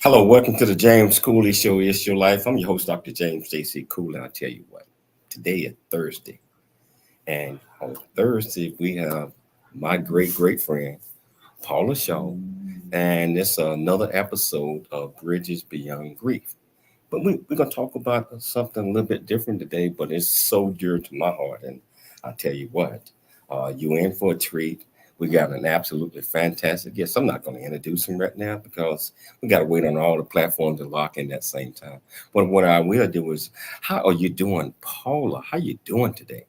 Hello, welcome to the James Cooley Show. It's Your Life. I'm your host, Dr. James J.C. Cooley. I'll tell you what, today is Thursday. And on Thursday, we have my great friend, Paula Shaw. And it's another episode of Bridges Beyond Grief. But we're going to talk about something a little bit different today, but it's so dear to my heart. And I'll tell you what, you're in for a treat. We got an absolutely fantastic guest. I'm not going to introduce him right now because we got to wait on all the platforms to lock in at the same time. But what I will do is, how are you doing, Paula? How you doing today?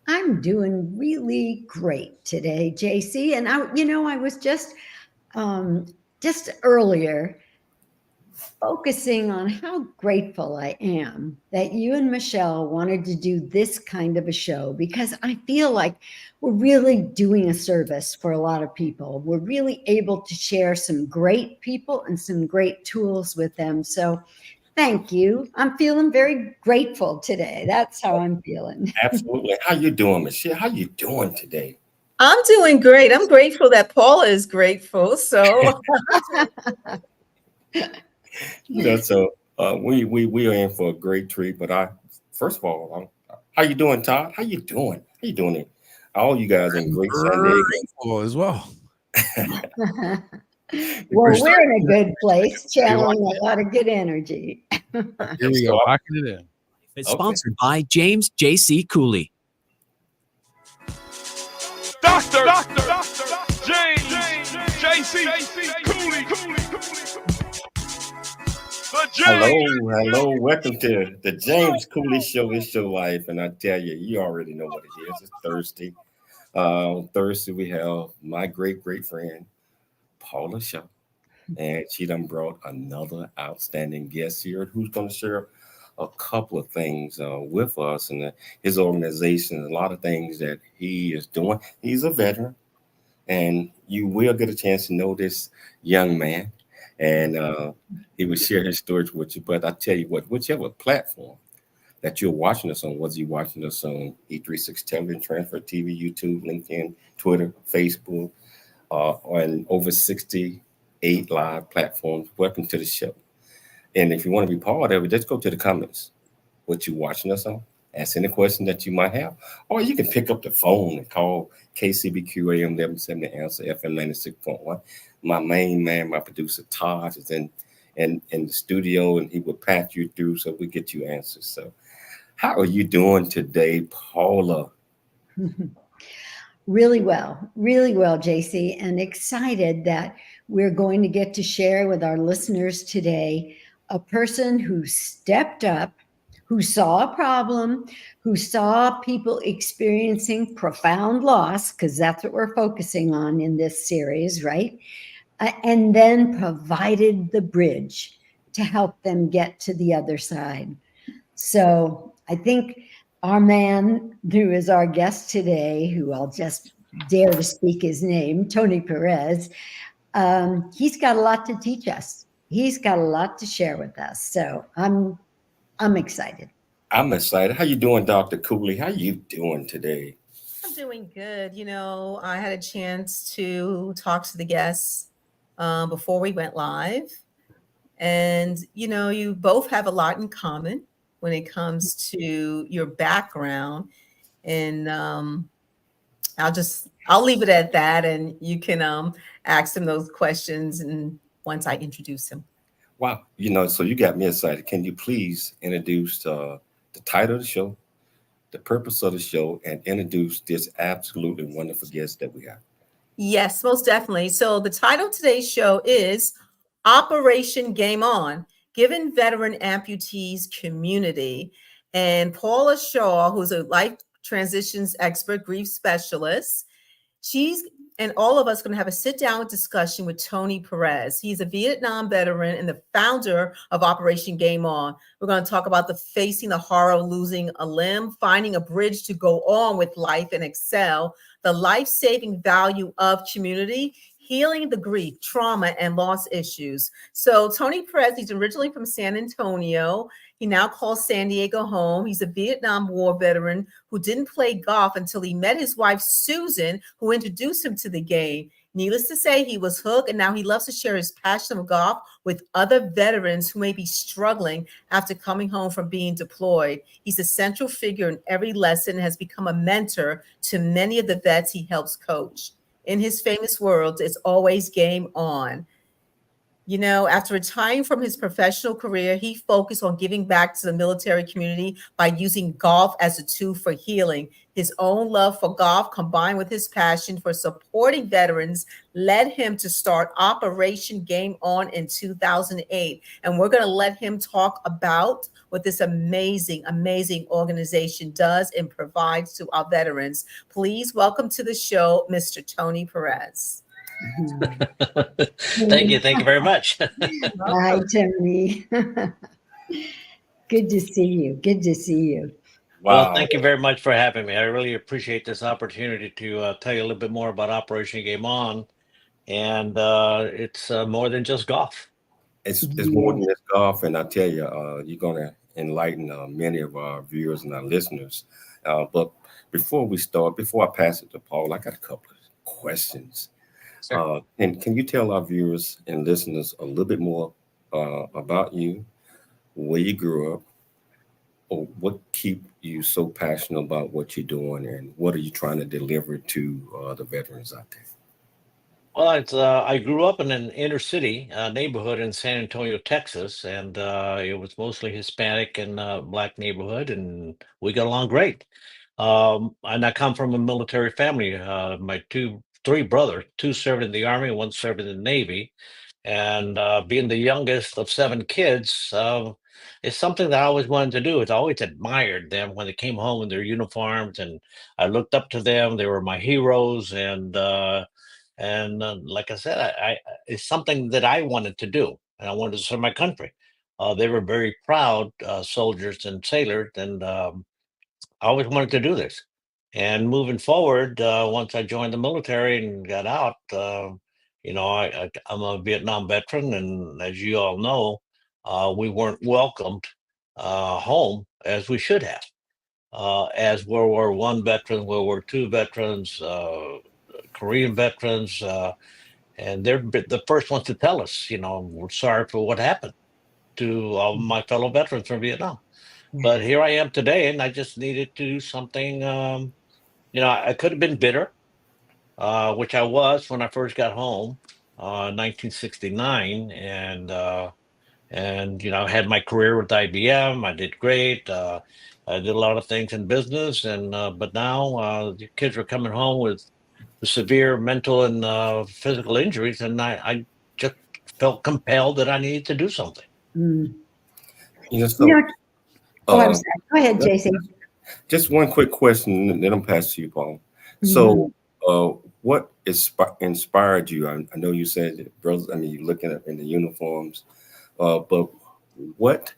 I'm doing really great today, JC. And I was just earlier focusing on how grateful I am that you and Michelle wanted to do this kind of a show, because I feel like we're really doing a service for a lot of people. We're really able to share some great people and some great tools with them. So thank you. I'm feeling very grateful today. That's how I'm feeling. Absolutely. How you doing, Michelle? How you doing today? I'm doing great. I'm grateful that Paula is grateful. So So we are in for a great treat. But first of all, how you doing, Todd? How you doing? How you doing it? All you guys in great San Diego as well. Well, we're in a good place, channeling a lot of good energy. Here we go, locking it in. It's sponsored by James J.C. Cooley. Dr. James J.C. Cooley. Hello. Welcome to the James Cooley Show. It's Your Life. And I tell you, you already know what it is. It's Thursday. Thursday, we have my great friend, Paula Shaw. And she done brought another outstanding guest here who's going to share a couple of things with us and his organization, a lot of things that he is doing. He's a veteran, and you will get a chance to know this young man. And he will share his stories with you. But I tell you what, whichever platform that you're watching us on, whether you're watching us on E36 Television, Transfer TV, YouTube, LinkedIn, Twitter, Facebook, on over 68 live platforms, welcome to the show. And if you want to be part of it, just go to the comments, what you're watching us on, ask any question that you might have, or you can pick up the phone and call KCBQ AM 1170 Answer FM 96.1. My main man, my producer, Todd, is in the studio, and he will patch you through so we get you answers. So how are you doing today, Paula? Really well, JC, and excited that we're going to get to share with our listeners today a person who stepped up, who saw a problem, who saw people experiencing profound loss, because that's what we're focusing on in this series, right? And then provided the bridge to help them get to the other side. So I think our man who is our guest today, who I'll just dare to speak his name, Tony Perez, he's got a lot to teach us. He's got a lot to share with us. So I'm excited. I'm excited. How you doing, Dr. Cooley? How you doing today? I'm doing good. You know, I had a chance to talk to the guests before we went live. And, you know, you both have a lot in common when it comes to your background. And I'll leave it at that. And you can ask him those questions and once I introduce him. Wow. You know, so you got me excited. Can you please introduce the title of the show, the purpose of the show, and introduce this absolutely wonderful guest that we have? Yes, most definitely. So the title of today's show is Operation Game On, Giving Veteran Amputees Community. And Paula Shaw, who's a life transitions expert, grief specialist, she's and all of us going to have a sit-down discussion with Tony Perez. He's a Vietnam veteran and the founder of Operation Game On. We're going to talk about facing the horror of losing a limb, finding a bridge to go on with life and excel, the life-saving value of community, healing the grief, trauma, and loss issues. So Tony Perez, he's originally from San Antonio. He now calls San Diego home. He's a Vietnam War veteran who didn't play golf until he met his wife, Susan, who introduced him to the game. Needless to say, he was hooked, and now he loves to share his passion of golf with other veterans who may be struggling after coming home from being deployed. He's a central figure in every lesson and has become a mentor to many of the vets he helps coach. In his famous words, it's always game on. You know, after retiring from his professional career, he focused on giving back to the military community by using golf as a tool for healing. His own love for golf, combined with his passion for supporting veterans, led him to start Operation Game On in 2008. And we're going to let him talk about what this amazing, amazing organization does and provides to our veterans. Please welcome to the show, Mr. Tony Perez. Thank you very much. Hi, Tony. Good to see you. Good to see you. Wow. Well, thank you very much for having me. I really appreciate this opportunity to tell you a little bit more about Operation Game On. And it's more than just golf. It's more than just golf. And I tell you, you're going to enlighten many of our viewers and our listeners. But before I pass it to Paul, I got a couple of questions. And can you tell our viewers and listeners a little bit more about you, where you grew up, or what keep you so passionate about what you're doing, and what are you trying to deliver to the veterans out there? Well, I grew up in an inner city neighborhood in San Antonio, Texas, and it was mostly Hispanic and Black neighborhood, and we got along great. And I come from a military family. My three brothers, two served in the Army, one served in the Navy. And being the youngest of 7 kids, it's something that I always wanted to do. I always admired them when they came home in their uniforms, and I looked up to them. They were my heroes. And like I said, it's something that I wanted to do, and I wanted to serve my country. They were very proud soldiers and sailors, and I always wanted to do this. And moving forward, once I joined the military and got out, I'm a Vietnam veteran, and as you all know, we weren't welcomed home as we should have. As World War I veterans, World War II veterans, Korean veterans, and they're the first ones to tell us, we're sorry for what happened to all my fellow veterans from Vietnam. But here I am today, and I just needed to do something. I could have been bitter, which I was when I first got home, 1969, and I had my career with IBM. I did great. I did a lot of things in business, and but now the kids were coming home with severe mental and physical injuries, and I felt compelled that I needed to do something. Mm. You know, You so know, oh, I'm uh, sorry. Go ahead, JC. just one quick question, and then I'm pass to you, Paul. Mhm. So, what inspired you? I know you said that brothers. I mean, you're looking at in the uniforms, but what?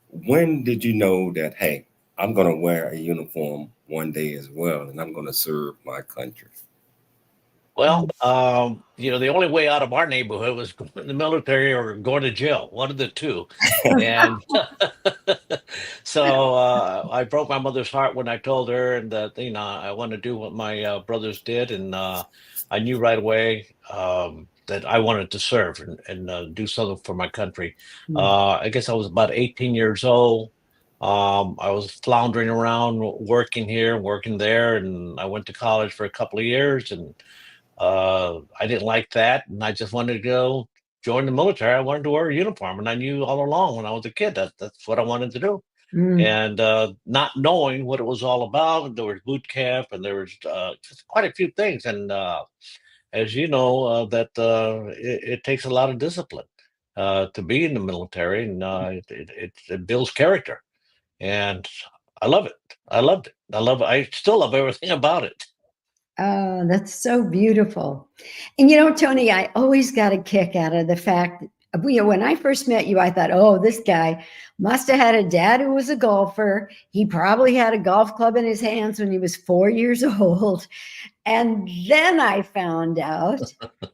When did you know that? Hey, I'm going to wear a uniform one day as well, and I'm going to serve my country. Well, the only way out of our neighborhood was going in the military or going to jail, one of the two. And so I broke my mother's heart when I told her, and that I want to do what my brothers did, and I knew right away that I wanted to serve and do something for my country. Mm. I guess I was about 18 years old. I was floundering around, working here, working there, and I went to college for a couple of years, and I didn't like that, and I just wanted to go join the military. I wanted to wear a uniform, and I knew all along when I was a kid that that's what I wanted to do. Mm. And not knowing what it was all about, there was boot camp, and there was just quite a few things. And as you know, that it takes a lot of discipline to be in the military, and it builds character. And I love it. I loved it. I still love everything about it. Oh, that's so beautiful. And Tony, I always got a kick out of the fact when I first met you, I thought, oh, this guy must have had a dad who was a golfer. He probably had a golf club in his hands when he was 4 years old. And then I found out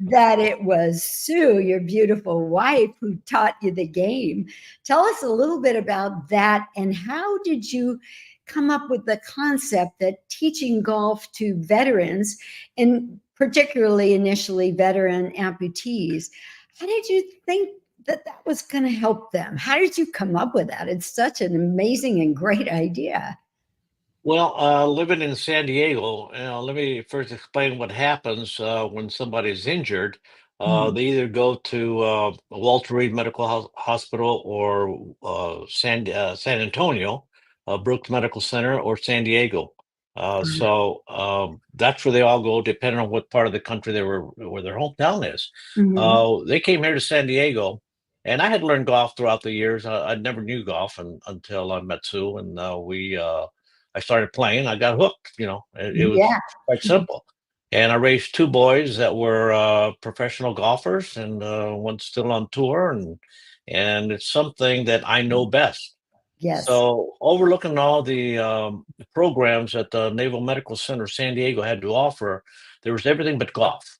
that it was Sue, your beautiful wife, who taught you the game. Tell us a little bit about that, and how did you come up with the concept that teaching golf to veterans, and particularly initially veteran amputees, how did you think that that was going to help them? How did you come up with that? It's such an amazing and great idea. Well, living in San Diego, let me first explain what happens when somebody's injured. Mm. They either go to Walter Reed Medical Hospital or San Antonio, Brooks Medical Center, or San Diego. So that's where they all go, depending on what part of the country where their hometown is. Mhm. They came here to San Diego, and I had learned golf throughout the years. I never knew golf until I met Sue, and I started playing. I got hooked. It was Yeah. quite simple. And I raised two boys that were professional golfers, and one's still on tour, and it's something that I know best. Yes. So, overlooking all the programs that the Naval Medical Center San Diego had to offer, there was everything but golf.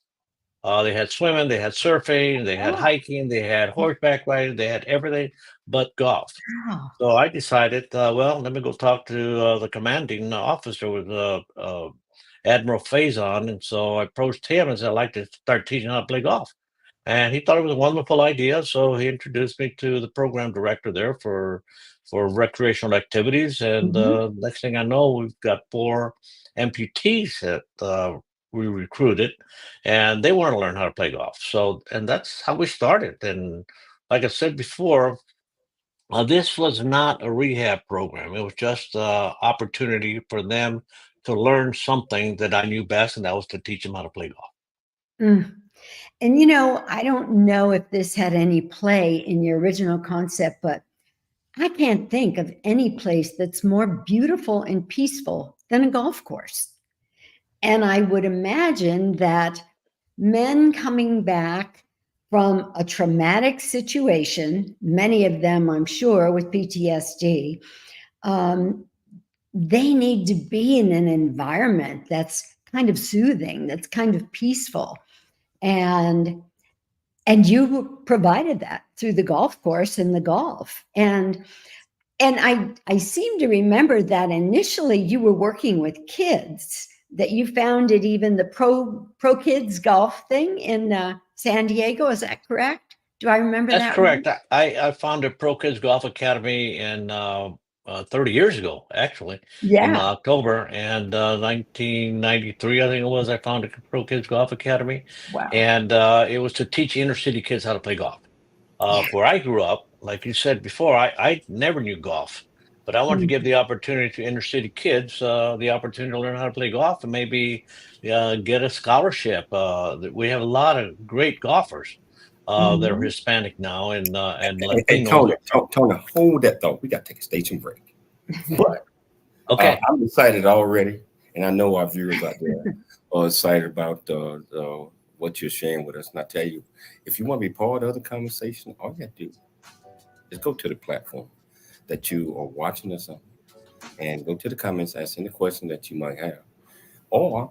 They had swimming, they had surfing, they had Oh, hiking, they had horseback riding, they had everything but golf. wow. So I decided, well, let me go talk to the commanding officer with Admiral Faison. And so I approached him and said, I'd like to start teaching how to play golf. And he thought it was a wonderful idea. So he introduced me to the program director there for recreational activities. And Mhm. next thing I know, we've got 4 amputees that we recruited, and they want to learn how to play golf. So, and that's how we started. And like I said before, this was not a rehab program. It was just an opportunity for them to learn something that I knew best, and that was to teach them how to play golf. Mm. And I don't know if this had any play in your original concept, but I can't think of any place that's more beautiful and peaceful than a golf course. And I would imagine that men coming back from a traumatic situation, many of them, I'm sure, with PTSD, um, they need to be in an environment that's kind of soothing, that's kind of peaceful. And you provided that through the golf course and the golf. And I seem to remember that initially you were working with kids, that you founded even the pro kids golf thing in San Diego. Is that correct? Do I remember That's that right? correct. I founded Pro Kids Golf Academy in 30 years ago, actually, in Yeah. October and 1993, I think it was. I founded Pro Kids Golf Academy, Wow. and it was to teach inner city kids how to play golf. Yeah. Where I grew up, like you said before, I never knew golf, but I wanted to Mm. give the opportunity to inner city kids the opportunity to learn how to play golf and maybe get a scholarship. We have a lot of great golfers. They're Mhm. Hispanic now and Hey, Latinos. Tony, hold that thought. We got to take a station break. But Okay. I'm excited already, and I know our viewers out there are excited about what you're sharing with us. And I tell you, if you want to be part of the conversation, all you have to do is go to the platform that you are watching us on and go to the comments, ask any question that you might have. Or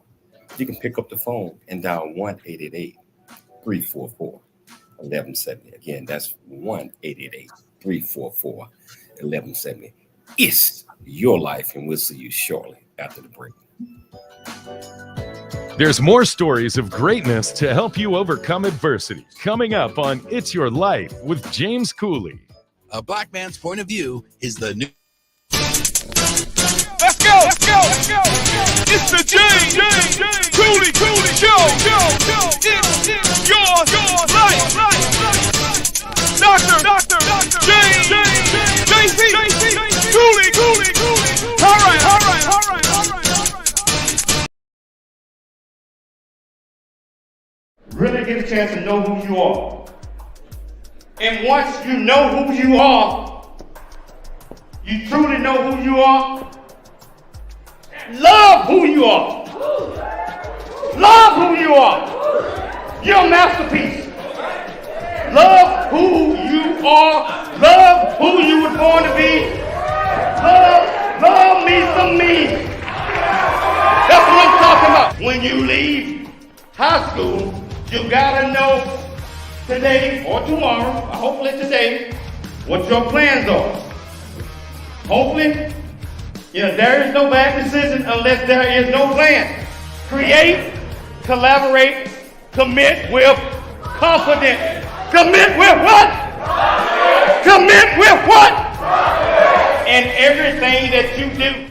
you can pick up the phone and dial 1-888-344-1170. Again, that's 1-888-344-1170. It's your life, and we'll see you shortly after the break. There's more stories of greatness to help you overcome adversity coming up on It's Your Life with James Cooley. A black man's point of view is the new. Let's go! It's the James Cooley Show! It's your life! Dr. James JC Cooley! All right. Really get a chance to know who you are. And once you know who you are, you truly know who you are, love who you are. Love who you are. You're a masterpiece. Love who you are. Love who you were born to be. Love me some me. That's what I'm talking about. When you leave high school, you gotta know today or tomorrow, or hopefully today, what your plans are. Hopefully, there is no bad decision unless there is no plan. Create, collaborate, commit with confidence. Commit with what? Commit with what? In everything that you do.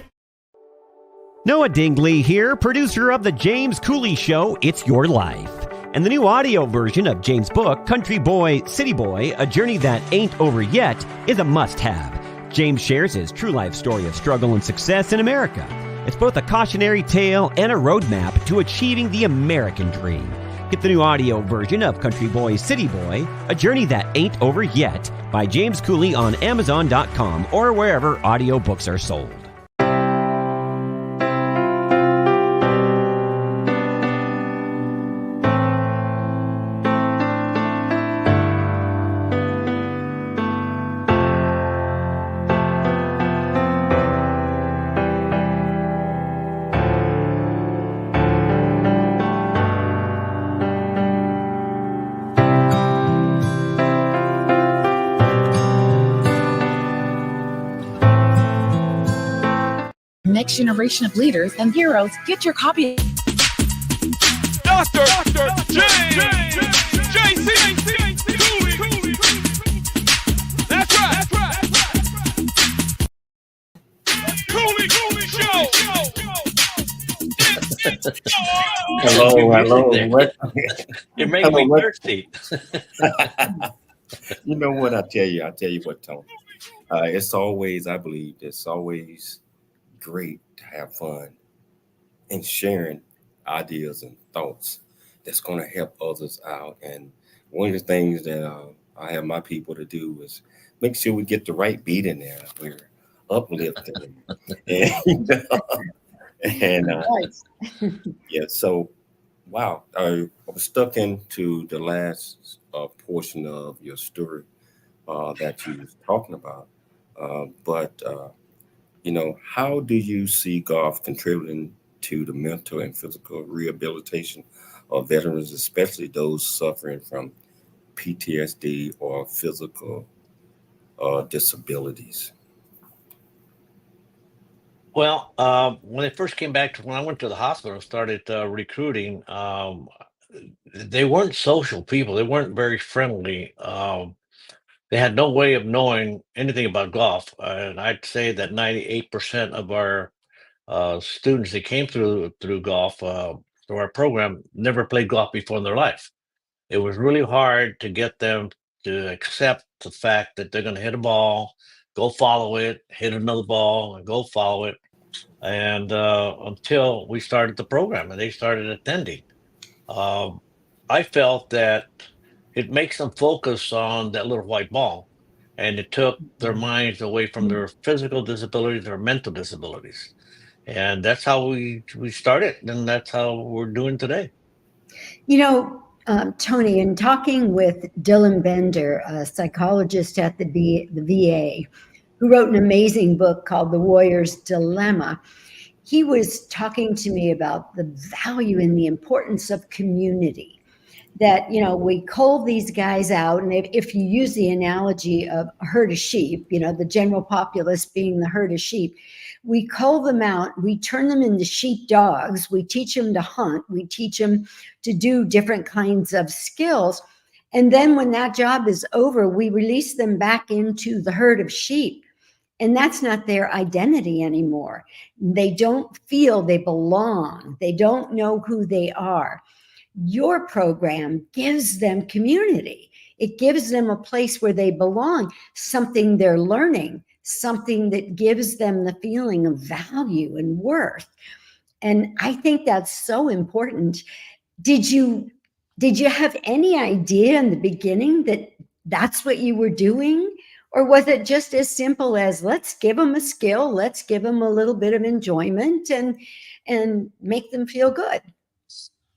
Noah Dingley here, producer of The James Cooley Show, It's Your Life. And the new audio version of James' book, Country Boy, City Boy, A Journey That Ain't Over Yet, is a must-have. James shares his true life story of struggle and success in America. It's both a cautionary tale and a roadmap to achieving the American dream. Get the new audio version of Country Boy, City Boy, A Journey That Ain't Over Yet by James Cooley on Amazon.com or wherever audiobooks are sold. Next generation of leaders and heroes. Get your copy. Dr. James JC Cooley. That's right. Cooley Show. Hello. You're making me thirsty. You know what I tell you? What, Tony. It's always great to have fun and sharing ideas and thoughts that's going to help others out. And one of the things that I have my people to do is make sure we get the right beat in there. We're uplifting. Yeah. So, wow. I was stuck into the last portion of your story that you was talking about. But how do you see golf contributing to the mental and physical rehabilitation of veterans, especially those suffering from PTSD or physical disabilities? Well, when I first came back, when I went to the hospital and started recruiting, they weren't social people. They weren't very friendly. They had no way of knowing anything about golf. And I'd say that 98% of our students that came through golf, through our program, never played golf before in their life. It was really hard to get them to accept the fact that they're going to hit a ball, go follow it, hit another ball, and go follow it. And until we started the program and they started attending, I felt that it makes them focus on that little white ball, and it took their minds away from their physical disabilities or mental disabilities. And that's how we started, and that's how we're doing today. You know, Tony, in talking with Dylan Bender, a psychologist at the VA, who wrote an amazing book called The Warrior's Dilemma, he was talking to me about the value and the importance of community. That, you know, we cull these guys out, and if you use the analogy of a herd of sheep, you know, the general populace being the herd of sheep, we cull them out, we turn them into sheep dogs, we teach them to hunt, we teach them to do different kinds of skills. And then when that job is over, we release them back into the herd of sheep. And that's not their identity anymore. They don't feel they belong. They don't know who they are. Your program gives them community. It gives them a place where they belong, something they're learning, something that gives them the feeling of value and worth. And I think that's so important. Did you have any idea in the beginning that that's what you were doing? Or was it just as simple as, let's give them a skill, let's give them a little bit of enjoyment and make them feel good?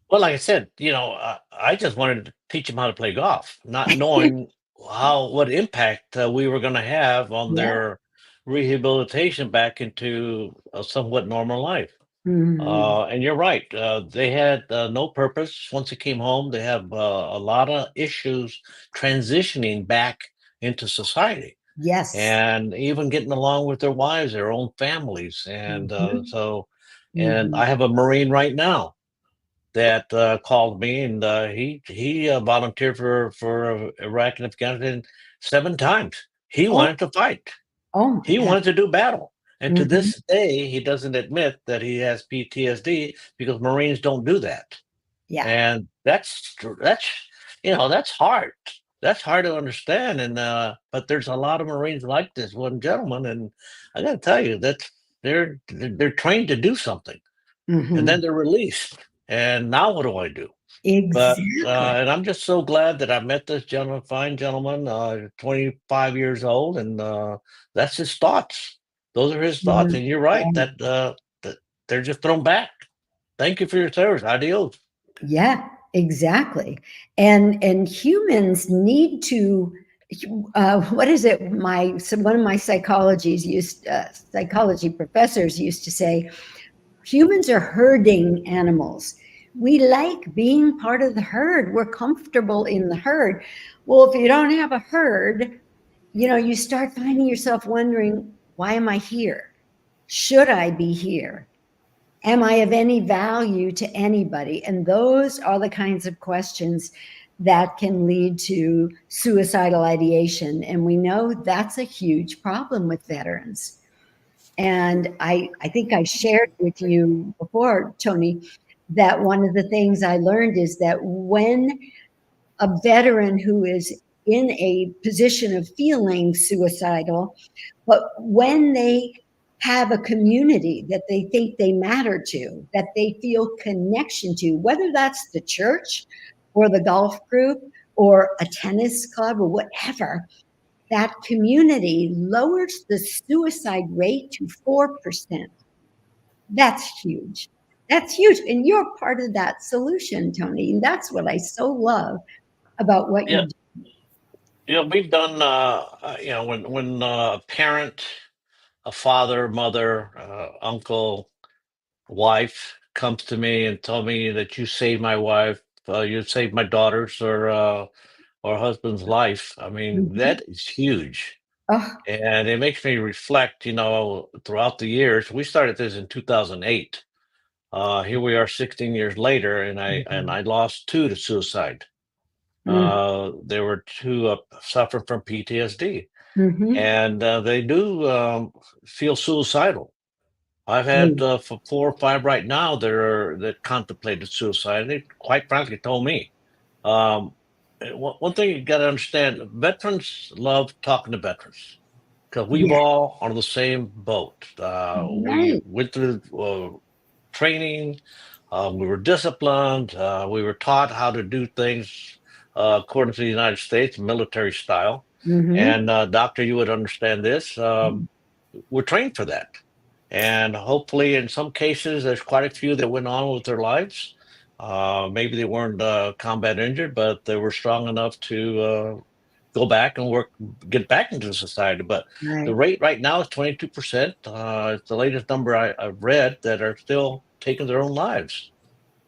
Well, like I said, you know, I just wanted to teach them how to play golf, not knowing what impact we were going to have on Yeah. their rehabilitation back into a somewhat normal life. And you're right. They had no purpose. Once they came home, they have a lot of issues transitioning back into society. Yes. And even getting along with their wives, their own families. And and I have a Marine right now that called me, and he volunteered for Iraq and Afghanistan 7 times. He wanted to fight. Oh, He wanted to do battle. And to Mhm. this day, he doesn't admit that he has PTSD because Marines don't do that. Yeah. And that's you know, that's hard. That's hard to understand. And but there's a lot of Marines like this one gentleman, and I got to tell you that they're trained to do something, and then they're released. And now what do I do? But Exactly. and I'm just so glad that I met this gentleman, fine gentleman, 25 years old, and that's his thoughts. Those are his thoughts. And you're right that that they're just thrown back. Thank you for your service. Adios. Yeah, exactly. And humans need to what is it? One of my psychology professors used to say, humans are herding animals. We like being part of the herd. We're comfortable in the herd. Well, if you don't have a herd, you know, you start finding yourself wondering, why am I here? Should I be here? Am I of any value to anybody? And those are the kinds of questions that can lead to suicidal ideation. And we know that's a huge problem with veterans. And I think I shared with you before, Tony, that one of the things I learned is that when a veteran who is in a position of feeling suicidal, but when they have a community that they think they matter to, that they feel connection to, whether that's the church or the golf group or a tennis club or whatever, that community lowers the suicide rate to 4%. That's huge. That's huge. And you're part of that solution, Tony. And that's what I so love about what you do. You know, we've done, you know, when a parent, a father, mother, uncle, wife comes to me and tell me that you saved my wife, you saved my daughter's or husband's life. I mean, that is huge. Oh. And it makes me reflect, you know, throughout the years. We started this in 2008. Here we are 16 years later, and I lost 2 to suicide. There were 2 suffering from PTSD, and they do feel suicidal. I've had for 4 or 5 right now that contemplated suicide. They quite frankly told me. One thing you got to understand: veterans love talking to veterans because we've all on the same boat. We went through training. We were disciplined. We were taught how to do things according to the United States, military style. Mhm. And Doctor, you would understand this. We're trained for that. And hopefully, in some cases, there's quite a few that went on with their lives. Maybe they weren't combat injured, but they were strong enough to go back and get back into society. But the Right. rate right now is 22%. It's the latest number I've read that are still taking their own lives.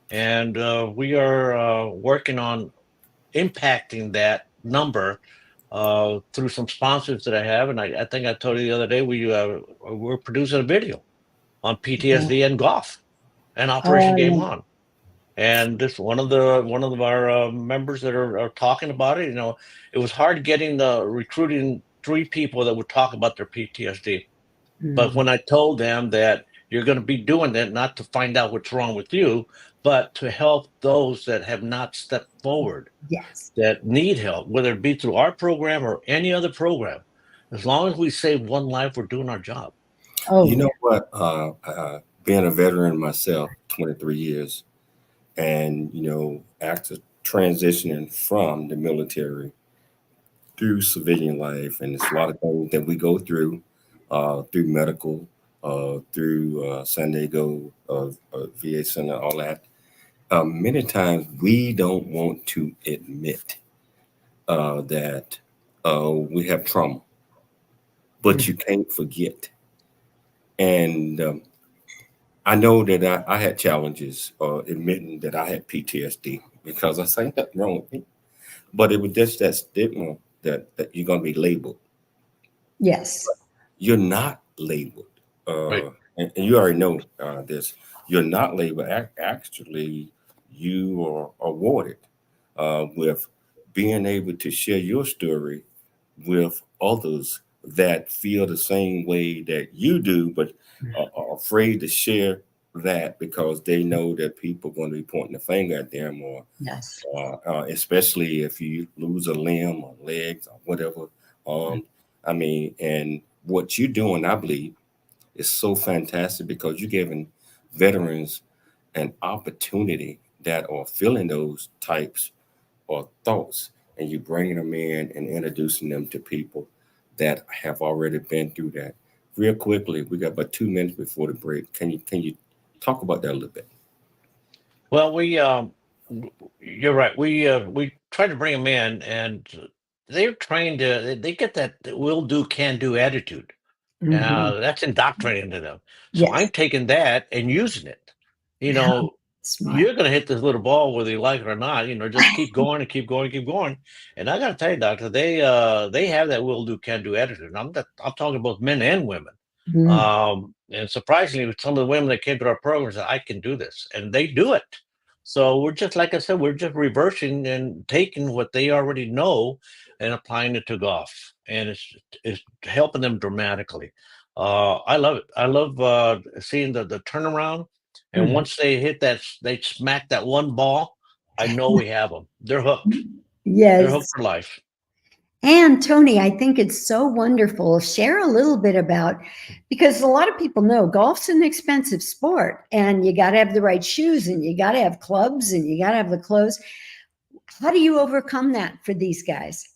And we are working on impacting that number through some sponsors that I have. And I think I told you the other day, we're producing a video on PTSD and golf and Operation Game Um, On. And this one of our members that are talking about it. It was hard getting recruiting 3 people that would talk about their PTSD. But when I told them that you're going to be doing that not to find out what's wrong with you, but to help those that have not stepped forward, yes. that need help, whether it be through our program or any other program, as long as we save one life, we're doing our job. Oh, You know what? Being a veteran myself, 23 years, and after transitioning from the military through civilian life, and it's a lot of things that we go through medical, through San Diego VA Center, all that. Many times we don't want to admit that we have trauma, but you can't forget. And I know that I had challenges admitting that I had PTSD because I say nothing wrong with me, but it was just that stigma that you're going to be labeled. yes. You're not labeled. Right. And you already know this. You're not labeled. Actually, you are awarded with being able to share your story with others that feel the same way that you do, but are afraid to share that because they know that people are going to be pointing the finger at them, or Yes. especially if you lose a limb or legs or whatever. And what you're doing, I believe, is so fantastic because you're giving veterans an opportunity that are feeling those types or thoughts, and you're bringing them in and introducing them to people that have already been through that. Real quickly, we got about 2 minutes before the break. Can you talk about that a little bit? Well, you're right. We try to bring them in, and they're trained they get that will do, can do attitude. Mhm. That's indoctrinated into them. So I'm Yes. taking that and using it. You know, Smart. you're going to hit this little ball whether you like it or not. Just keep going and keep going and keep going. And I got to tell you, doctor, they have that will do, can do attitude. And I'm talking both men and women. And surprisingly, with some of the women that came to our programs, I can do this, and they do it. So we're just, like I said, we're just reversing and taking what they already know and applying it to golf, and it's helping them dramatically. I love it. I love seeing the turnaround, and Mhm. once they hit that, they smack that one ball. I know we have them. They're hooked. They're hooked Yes. for life. And Tony, I think it's so wonderful. Share a little bit about, because a lot of people know golf's an expensive sport and you got to have the right shoes and you got to have clubs and you got to have the clothes. How do you overcome that for these guys?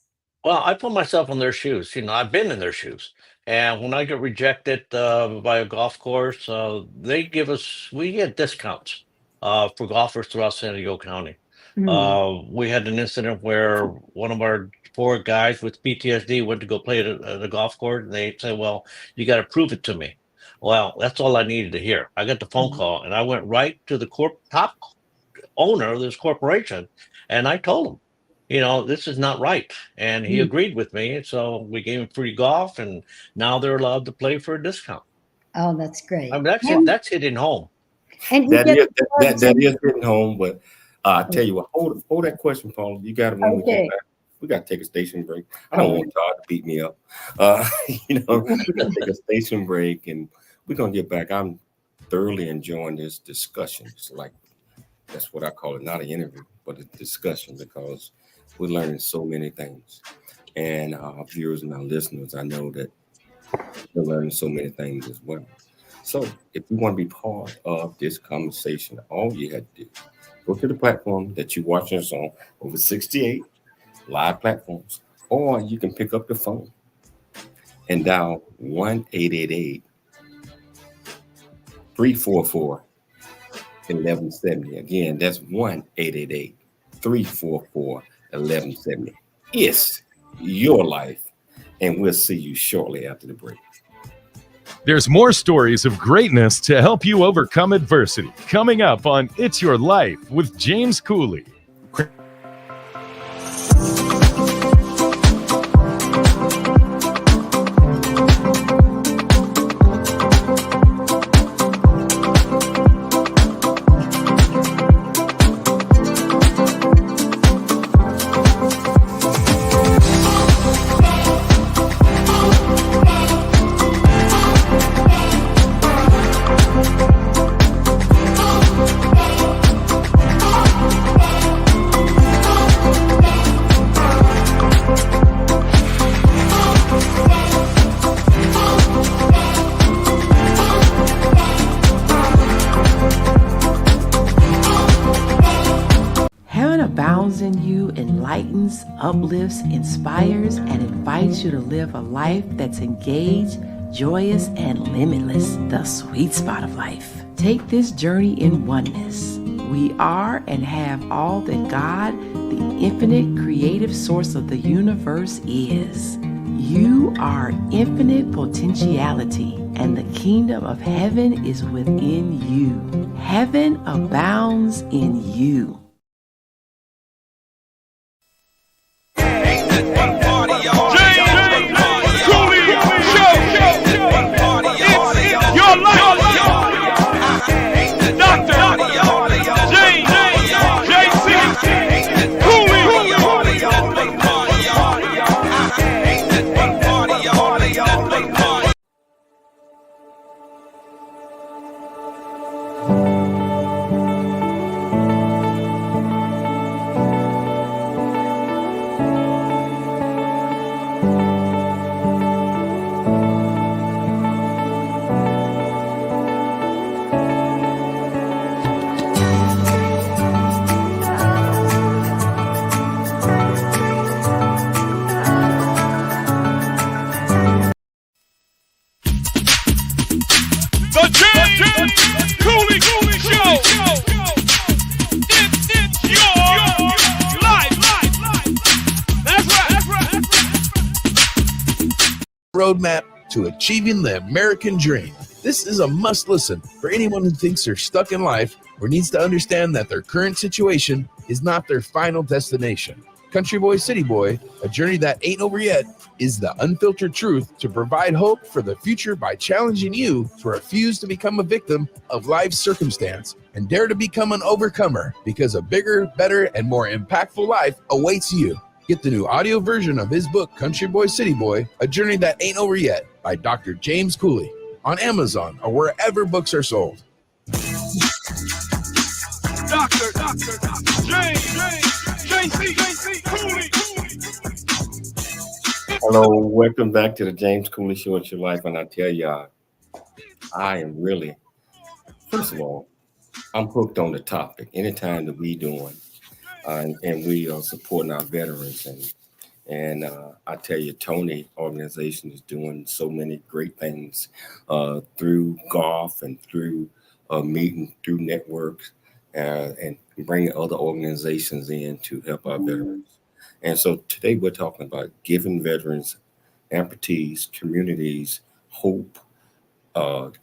Well, I put myself in their shoes. I've been in their shoes. And when I get rejected by a golf course, we get discounts for golfers throughout San Diego County. We had an incident where one of our 4 guys with PTSD went to go play at a golf course, and they said, "Well, you got to prove it to me." Well, that's all I needed to hear. I got the phone call, and I went right to the top owner of this corporation, and I told him, this is not right. And he agreed with me. So we gave him free golf, and now they're allowed to play for a discount. Oh, that's great. I mean, that's hitting home. And That is hitting home, but I tell you what, hold that question, Paula. You got it when we get back. We got to take a station break. I don't want Todd to beat me up. We got to take a station break, and we're going to get back. I'm thoroughly enjoying this discussion. It's like, that's what I call it, not an interview, but a discussion, because we're learning so many things. And our viewers and our listeners, I know that they're learning so many things as well. So if you want to be part of this conversation, all you have to do, go to the platform that you're watching us on, over 68, live platforms, or you can pick up your phone and dial 1-888-344-1170. Again, that's 1-888-344-1170. It's your life, and we'll see you shortly after the break. There's more stories of greatness to help you overcome adversity coming up on It's Your Life with James Cooley. Enlightens, uplifts, inspires, and invites you to live a life that's engaged, joyous, and limitless, the sweet spot of life. Take this journey in oneness. We are and have all that God, the infinite creative source of the universe, is. You are infinite potentiality, and the kingdom of heaven is within you. Heaven abounds in you. Roadmap to achieving the American dream. This is a must listen for anyone who thinks they're stuck in life or needs to understand that their current situation is not their final destination. Country Boy, City Boy, a journey that ain't over yet, is the unfiltered truth to provide hope for the future by challenging you to refuse to become a victim of life's circumstance and dare to become an overcomer, because a bigger, better, and more impactful life awaits you. Get the new audio version of his book, Country Boy, City Boy, A Journey That Ain't Over Yet, by Dr. James Cooley, on Amazon or wherever books are sold. Dr. James Cooley. Hello, welcome back to the James Cooley Show. It's Your Life, and I tell y'all, I am really, first of all, I'm hooked on the topic. Anytime that we doing, and we are supporting our veterans, and I tell you, Tony organization is doing so many great things through golf and through meeting, through networks, and bringing other organizations in to help our veterans. And so today we're talking about giving veterans, amputees, communities hope,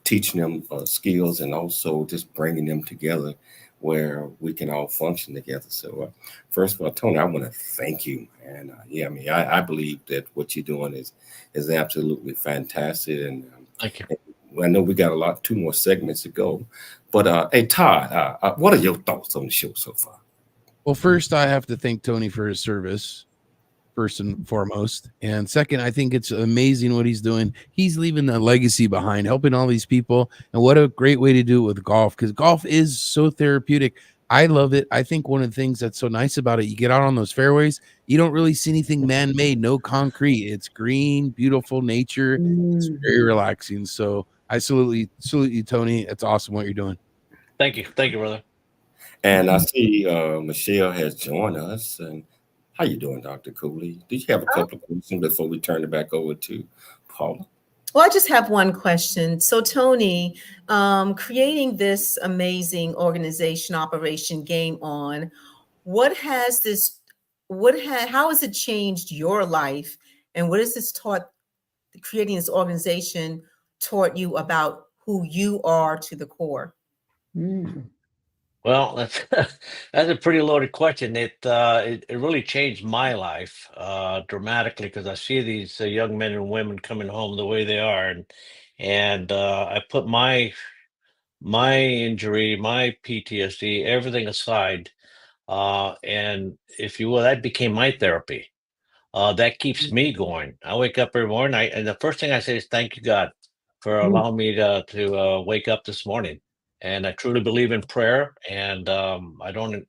teaching them skills, and also just bringing them together where we can all function together. So first of all, Tony, I want to thank you. And I believe that what you're doing is absolutely fantastic. And thank you. I know we got 2 more segments to go. But hey, Todd, what are your thoughts on the show so far? Well, first, I have to thank Tony for his service, first and foremost. And second, I think it's amazing what he's doing. He's leaving a legacy behind, helping all these people. And what a great way to do it with golf, because golf is so therapeutic. I love it. I think one of the things that's so nice about it, you get out on those fairways, you don't really see anything man-made, no concrete. It's green, beautiful nature. It's very relaxing. So I salute you, Tony. It's awesome what you're doing. Thank you, brother. And I see Michelle has joined us, and How you doing, Dr. Cooley? Did you have a couple of questions before we turn it back over to Paula? Well, I just have one question. So, Tony, creating this amazing organization, Operation Game On, what has this, how has it changed your life? And what has this taught, creating this organization taught you about who you are to the core? Well, that's that's a pretty loaded question. It really changed my life dramatically because I see these young men and women coming home the way they are, and I put my injury, my PTSD, everything aside, and if you will, that became my therapy. That keeps me going. I wake up every morning, and the first thing I say is, "Thank you, God, for allowing me to wake up this morning." And I truly believe in prayer, and I don't,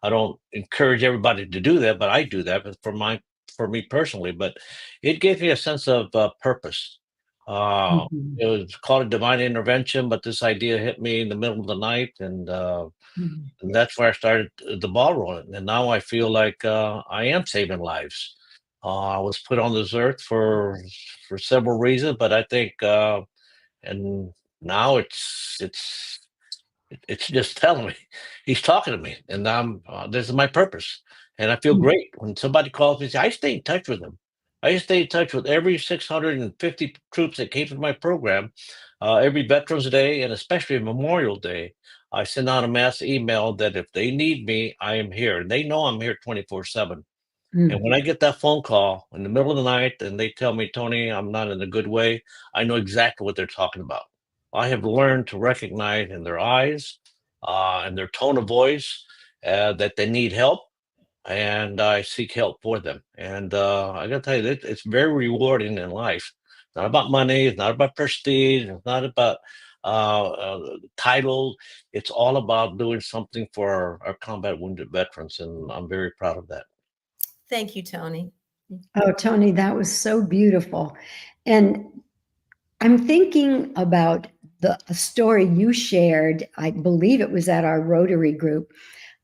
I don't encourage everybody to do that, but I do that for me personally. But it gave me a sense of purpose. It was called a divine intervention, but this idea hit me in the middle of the night, and that's where I started the ball rolling. And now I feel like I am saving lives. I was put on this earth for several reasons, but I think, and now it's just telling me, he's talking to me, and this is my purpose, and I feel great when somebody calls me. And says, I stay in touch with them. I stay in touch with every 650 troops that came through my program, every Veterans Day, and especially Memorial Day. I send out a mass email that if they need me, I am here, and they know I'm here 24/7. And when I get that phone call in the middle of the night and they tell me, Tony, I'm not in a good way, I know exactly what they're talking about. I have learned to recognize in their eyes and their tone of voice that they need help, and I seek help for them. And I got to tell you, it's very rewarding in life. It's not about money, it's not about prestige, it's not about title. It's all about doing something for our combat wounded veterans, and I'm very proud of that. Thank you, Tony. Oh, Tony, that was so beautiful. And I'm thinking about a story you shared, I believe it was at our Rotary group,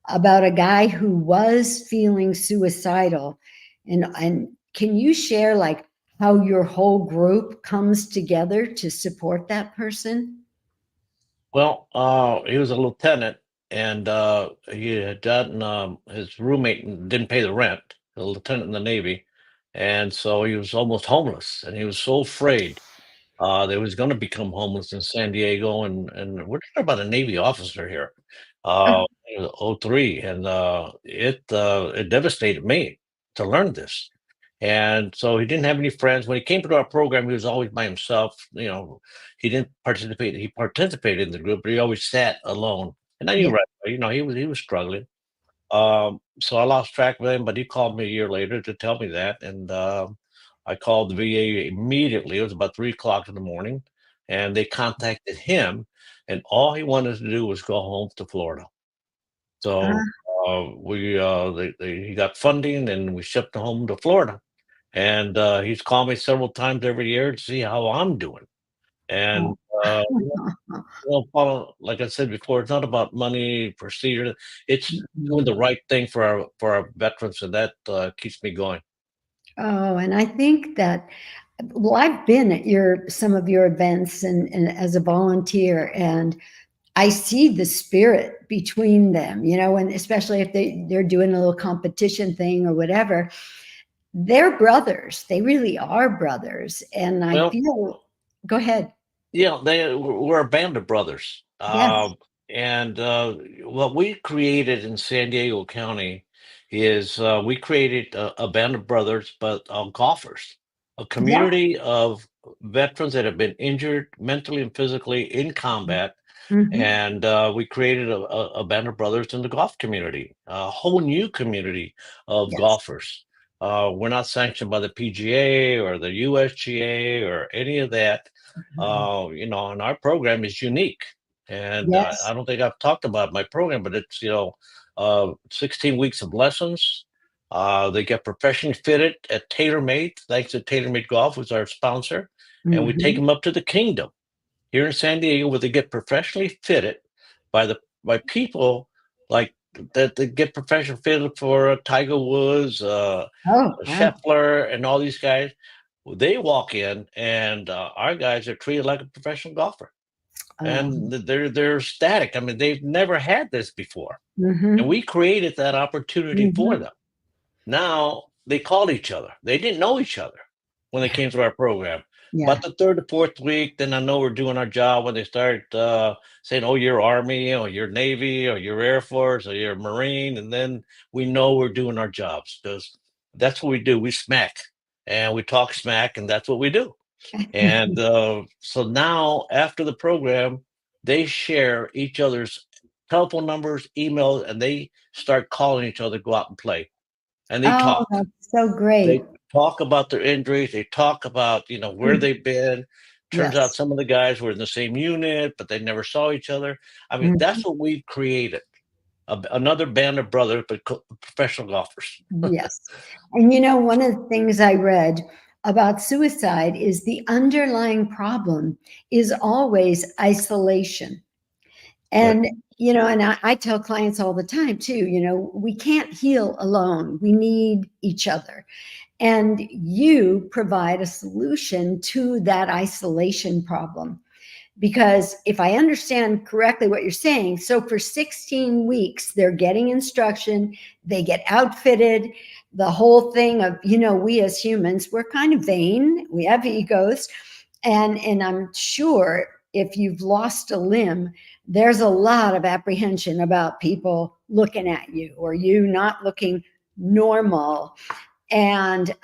about a guy who was feeling suicidal. And can you share like how your whole group comes together to support that person? Well, he was a lieutenant, and he had gotten his roommate didn't pay the rent, a lieutenant in the Navy, and so he was almost homeless, and he was so afraid that he was going to become homeless in San Diego, and we're talking about a Navy officer here, it was '03, and it devastated me to learn this. And so he didn't have any friends. When he came to our program, he was always by himself. He didn't participate. He participated in the group, but he always sat alone. And I knew right away, he was struggling. So I lost track of him, but he called me a year later to tell me that. And I called the VA immediately. It was about 3 o'clock in the morning, and they contacted him. And all he wanted to do was go home to Florida. So he got funding, and we shipped him home to Florida. And he's called me several times every year to see how I'm doing. And Paula, like I said before, it's not about money, procedure. It's doing the right thing for our veterans, and that keeps me going. Oh, and I think that, well, I've been at some of your events and as a volunteer, and I see the spirit between them, and especially if they're doing a little competition thing or whatever. They're brothers. They really are brothers. And I feel, go ahead. Yeah, we're a band of brothers. Yes. And what we created in San Diego County is we created a band of brothers, but golfers, a community of veterans that have been injured mentally and physically in combat. And we created a band of brothers in the golf community, a whole new community of golfers. We're not sanctioned by the PGA or the USGA or any of that. And our program is unique. And I don't think I've talked about my program, but it's 16 weeks of lessons. They get professionally fitted at TaylorMade, thanks to TaylorMade Golf, who's our sponsor, and we take them up to the Kingdom here in San Diego, where they get professionally fitted by people like that they get professional fit for Tiger Woods, Scheffler, and all these guys. They walk in, and our guys are treated like a professional golfer, and they're ecstatic. I mean, they've never had this before, and we created that opportunity for them. Now they call each other. They didn't know each other when they came to our program. But the third or fourth week, then I know we're doing our job when they start saying, "Oh, you're Army, or you're Navy, or you're Air Force, or you're Marine," and then we know we're doing our jobs, because that's what we do. We smack, and we talk smack, and that's what we do. And so now, after the program, they share each other's telephone numbers, emails, and they start calling each other, go out and play, and they talk. That's so great. They talk about their injuries. They talk about, where they've been. Turns out some of the guys were in the same unit, but they never saw each other. I mean, that's what we've created. Another band of brothers, but professional golfers. Yes. And one of the things I read about suicide is the underlying problem is always isolation. And, and I tell clients all the time too, we can't heal alone. We need each other. And you provide a solution to that isolation problem. Because if I understand correctly what you're saying, so for 16 weeks, they're getting instruction, they get outfitted, the whole thing of, we as humans, we're kind of vain, we have egos. And I'm sure if you've lost a limb, there's a lot of apprehension about people looking at you or you not looking normal. And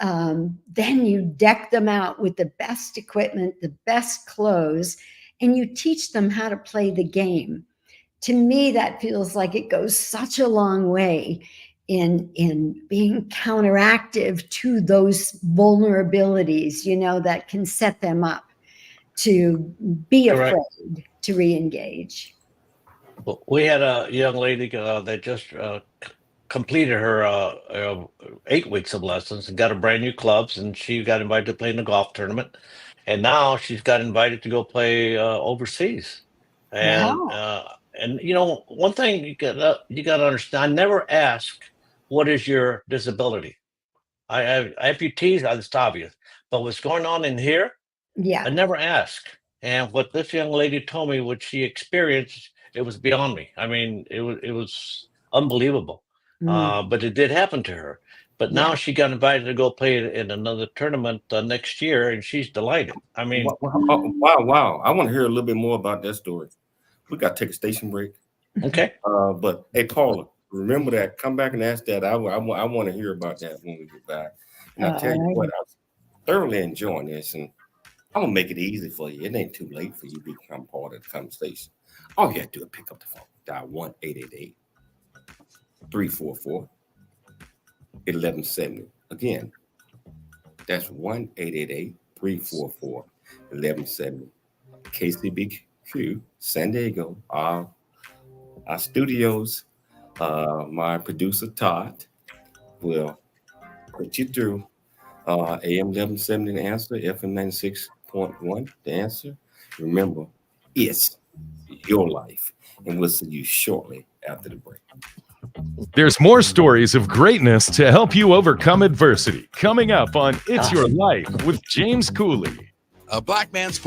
then you deck them out with the best equipment, the best clothes, and you teach them how to play the game. To me, that feels like it goes such a long way in being counteractive to those vulnerabilities, that can set them up to be afraid to re-engage. Well, we had a young lady that just completed her 8 weeks of lessons and got a brand new clubs, and she got invited to play in a golf tournament, and now she's got invited to go play overseas. And one thing you got to understand, I never ask, what is your disability? I have amputees, that's obvious, but what's going on in here, I never ask. And what this young lady told me, what she experienced, it was beyond me. I mean, it was unbelievable. But it did happen to her. But now she got invited to go play in another tournament next year, and she's delighted. I mean, wow! I want to hear a little bit more about that story. We got to take a station break. Okay. But hey, Paula, remember that. Come back and ask that. I want to hear about that when we get back. And I tell you what, I was thoroughly enjoying this, and I'm gonna make it easy for you. It ain't too late for you to become part of the conversation. All you have to do is pick up the phone, dial 1-888-344-1170. Again, that's 1-888-344-1170. KCBQ, San Diego, our studios. My producer, Todd, will put you through AM 1170, the answer, FM 96.1, the answer. Remember, it's your life. And we'll see you shortly after the break. There's more stories of greatness to help you overcome adversity coming up on It's Your Life with James Cooley. A black man's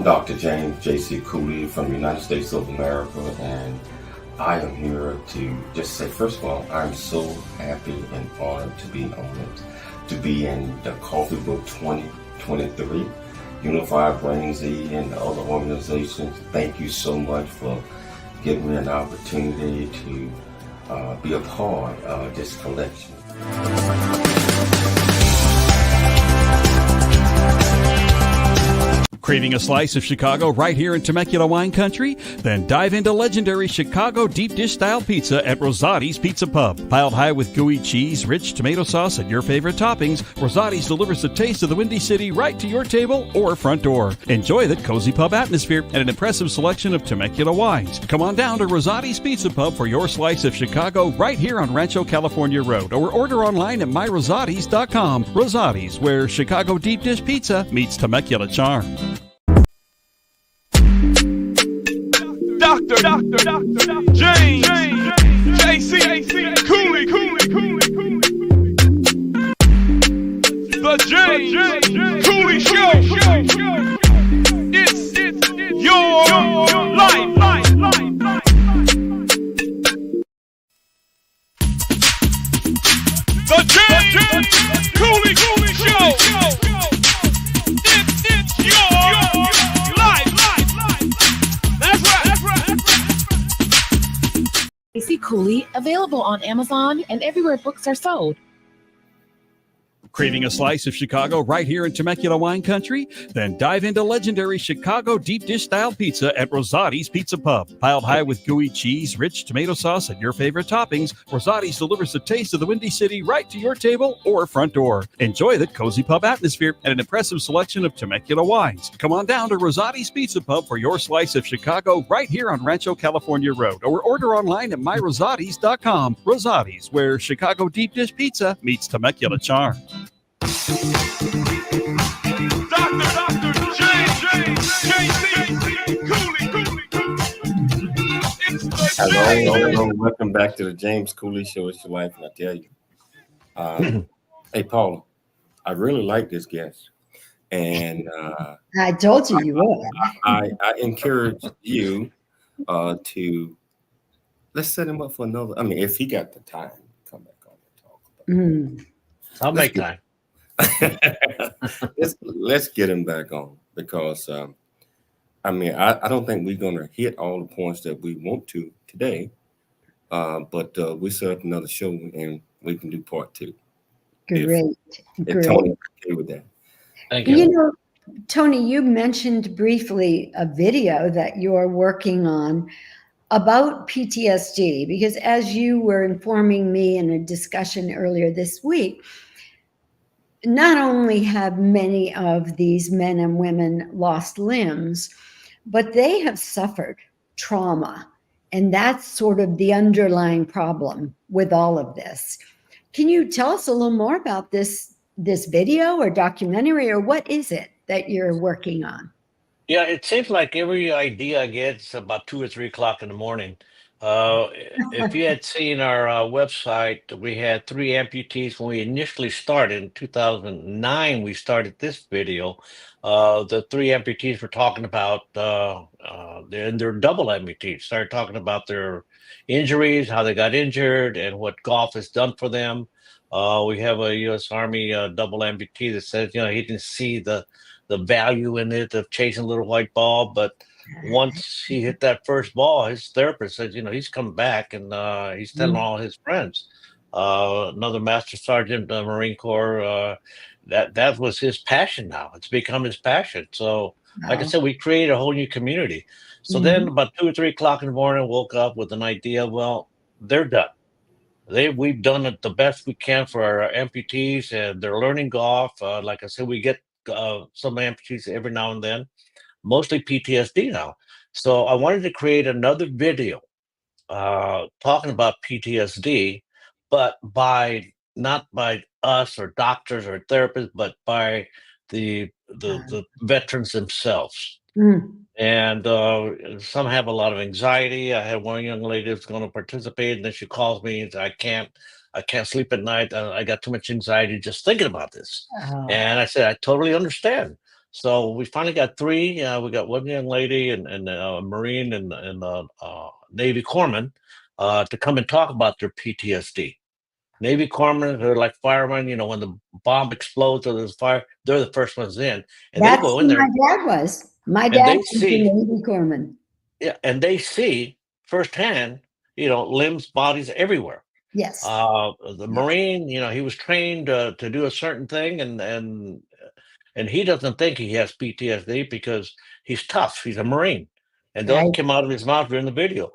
Dr. James J.C. Cooley from the United States of America, and I am here to just say, first of all, I'm so happy and honored to be honored to be in the Coffee Book 20 23. Unified Brain Z and the other organizations, thank you so much for giving me an opportunity to be a part of this collection. Craving a slice of Chicago right here in Temecula wine country? Then dive into legendary Chicago deep dish style pizza at Rosati's Pizza Pub. Piled high with gooey cheese, rich tomato sauce, and your favorite toppings, Rosati's delivers the taste of the Windy City right to your table or front door. Enjoy the cozy pub atmosphere and an impressive selection of Temecula wines. Come on down to Rosati's Pizza Pub for your slice of Chicago right here on Rancho California Road, or order online at myrosatis.com. Rosati's, where Chicago deep dish pizza meets Temecula charm. Dr. James J.C. Cooley. The James Cooley Show. It's your life. The James Cooley Show. It's your life. That's right. J.C. Cooley, available on Amazon and everywhere books are sold. Craving a slice of Chicago right here in Temecula wine country? Then dive into legendary Chicago deep dish style pizza at Rosati's Pizza Pub. Piled high with gooey cheese, rich tomato sauce, and your favorite toppings, Rosati's delivers the taste of the Windy City right to your table or front door. Enjoy the cozy pub atmosphere and an impressive selection of Temecula wines. Come on down to Rosati's Pizza Pub for your slice of Chicago right here on Rancho California Road, or order online at myrosatis.com. Rosati's, where Chicago deep dish pizza meets Temecula charm. Dr. J.C. Cooley. Hello. Welcome back to the James Cooley Show. It's your life, and I tell you. Hey, Paula, I really like this guest. And I told you would. I encourage you to, let's set him up for another. I mean, if he got the time, come back on and talk about it. I'll make time. let's get him back on, because I mean, I don't think we're going to hit all the points that we want to today, but we set up another show and we can do part 2. Great. If Tony's okay with that. Thank you. You know, Tony, you mentioned briefly a video that you're working on about PTSD, because as you were informing me in a discussion earlier this week, not only have many of these men and women lost limbs, but they have suffered trauma. And that's sort of the underlying problem with all of this. Can you tell us a little more about this video or documentary, or what is it that you're working on? Yeah, it seems like every idea I get is about 2 or 3 o'clock in the morning. If you had seen our website, we had 3 amputees when we initially started in 2009. We started this video. The 3 amputees were talking about, they're double amputees, started talking about their injuries, how they got injured, and what golf has done for them. We have a U.S. Army double amputee that says, he didn't see the value in it of chasing a little white ball, but once he hit that first ball, his therapist said, he's coming back, and he's telling all his friends. Another Master Sergeant, Marine Corps, that was his passion now. It's become his passion. So, like I said, we created a whole new community. So then about 2 or 3 o'clock in the morning, I woke up with an idea, well, they're done. We've done it the best we can for our amputees, and they're learning golf. Like I said, we get some amputees every now and then, mostly PTSD now. So I wanted to create another video talking about PTSD, but not by us or doctors or therapists, but by the veterans themselves. And some have a lot of anxiety. I had one young lady that's going to participate, and then she calls me and says, I can't sleep at night. I got too much anxiety just thinking about this. And I said, I totally understand. So we finally got 3. We got one young lady and a Marine and a Navy corpsman to come and talk about their PTSD. Navy corpsmen, they're like firemen. You know, when the bomb explodes or there's fire, they're the first ones in, and they That's go in who there my dad was. My and dad they was the see, Navy corpsman. yeah, and they see firsthand, you know, limbs, bodies everywhere. Yes. The Marine, you know, he was trained to do a certain thing, and he doesn't think he has PTSD because he's tough. He's a Marine, and Right. that came out of his mouth during the video.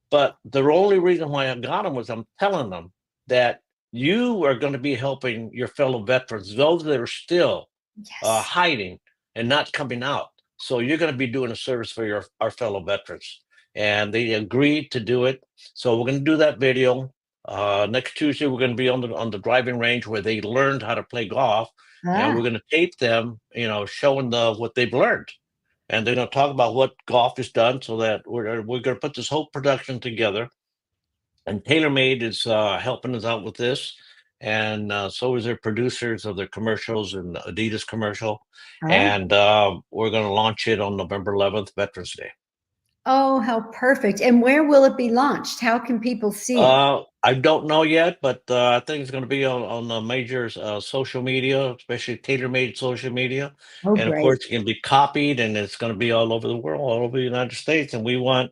But the only reason why I got him was I'm telling them that you are going to be helping your fellow veterans, those that are still Yes. hiding and not coming out. So you're going to be doing a service for our fellow veterans, and they agreed to do it. So we're going to do that video. Next Tuesday, we're going to be on the driving range where they learned how to play golf, and we're going to tape them, you know, showing what they've learned, and they're going to talk about what golf has done. So that we're going to put this whole production together. And TaylorMade is helping us out with this, and so is their producers of their commercials and the Adidas commercial. And we're going to launch it on November 11th, Veterans Day. Oh, how perfect. And where will it be launched? How can people see it? I don't know yet, but I think it's going to be on the major social media, especially TaylorMade social media. Oh, And of great. course, it can be copied, and it's going to be all over the world, all over the United States. And we want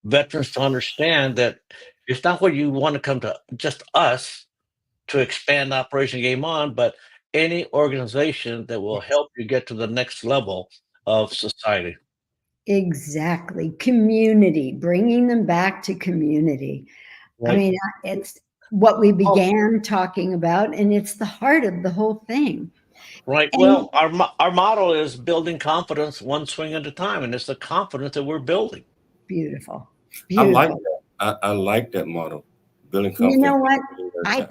veterans to understand that it's not what you want to come to just us to expand Operation Game On, but any organization that will help you get to the next level of society. Exactly. Community, bringing them back to community. I Right. mean, it's what we began talking about, and it's the heart of the whole thing. Right. And Well, our motto is building confidence one swing at a time, and it's the confidence that we're building. beautiful. I like Beautiful. that. I like that model. Building You confidence. know what?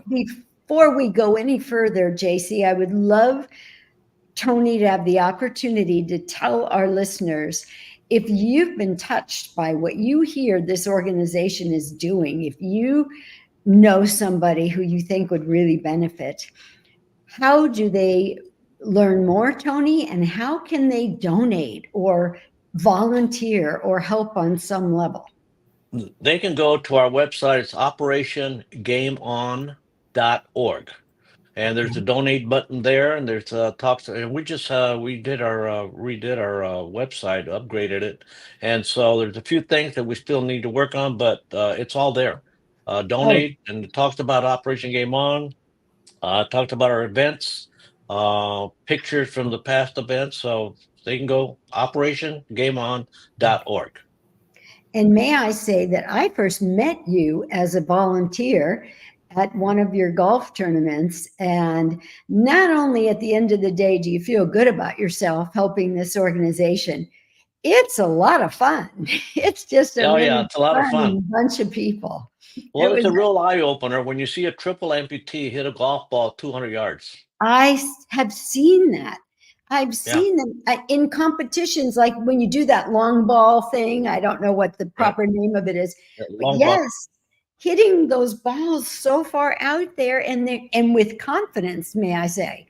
Before we go any further, JC, I would love Tony to have the opportunity to tell our listeners, if you've been touched by what you hear this organization is doing, if you know somebody who you think would really benefit, how do they learn more, Tony? And how can they donate or volunteer or help on some level? They can go to our website. It's operationgameon.org. And there's a donate button there, and there's talks. And we just redid our website, upgraded it, and so there's a few things that we still need to work on, but it's all there. Donate, and it talks about Operation Game On. Talked about our events, pictures from the past events, so they can go operationgameon.org. And may I say that I first met you as a volunteer at one of your golf tournaments. And not only at the end of the day do you feel good about yourself helping this organization, it's a lot of fun. It's just a really It's a lot of fun. bunch of people. Well, it's a real eye opener when you see a triple amputee hit a golf ball 200 yards. I have seen that. I've seen them in competitions, like when you do that long ball thing. I don't know what the proper name of it is. But yes, hitting those balls so far out there and with confidence, may I say.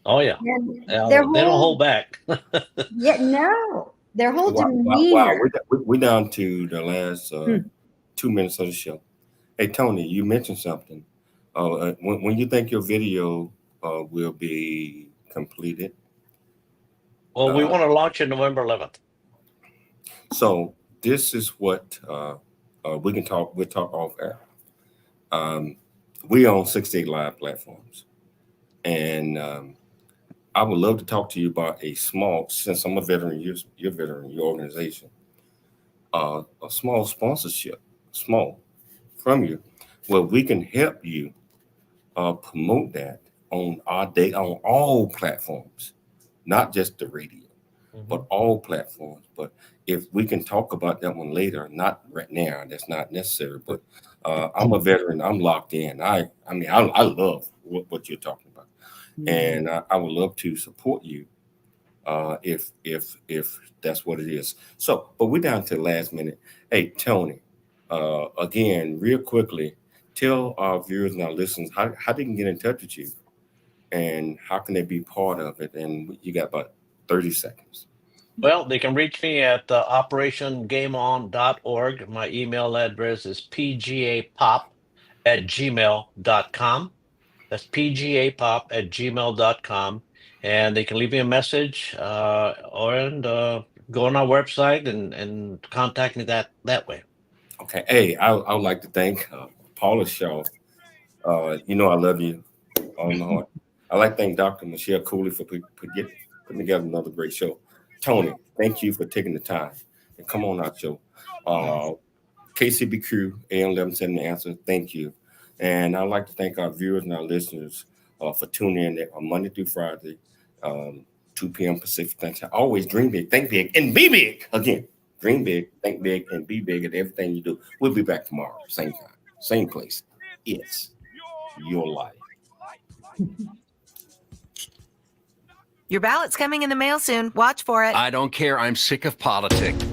Oh, yeah. And they don't hold back. No. Their whole demeanor. Wow. We're down to the last 2 minutes of the show. Hey, Tony, you mentioned something. When you think your video will be completed? Well, we want to launch it November 11th. So this is what we can talk. We'll talk off air. We own 68 Live platforms, and I would love to talk to you about a small, since I'm a veteran, you're a veteran, your organization, a small sponsorship, from you, where we can help you promote that on on all platforms, not just the radio, but all platforms. But if we can talk about that one later, not right now, that's not necessary. But I'm a veteran. I'm locked in. I love what you're talking about, and I would love to support you if that's what it is. So, but we're down to the last minute. Hey, Tony, again, real quickly, tell our viewers and our listeners how they can get in touch with you and how can they be part of it. And you got about 30 seconds. Well, they can reach me at operationgameon.org. My email address is pgapop@gmail.com. That's pgapop@gmail.com. And they can leave me a message go on our website and contact me that way. Okay. Hey, I would like to thank Paula Shaw. You know I love you on the heart. I'd like to thank Dr. Michelle Cooley for putting together another great show. Tony, thank you for taking the time and come on our show. KCBQ AM 1170 The Answer, thank you. And I'd like to thank our viewers and our listeners for tuning in on Monday through Friday, 2 p.m. Pacific Time. Always dream big, think big, and be big. Again, dream big, think big, and be big at everything you do. We'll be back tomorrow, same time, same place. It's your life. Your ballot's coming in the mail soon. Watch for it. I don't care. I'm sick of politics.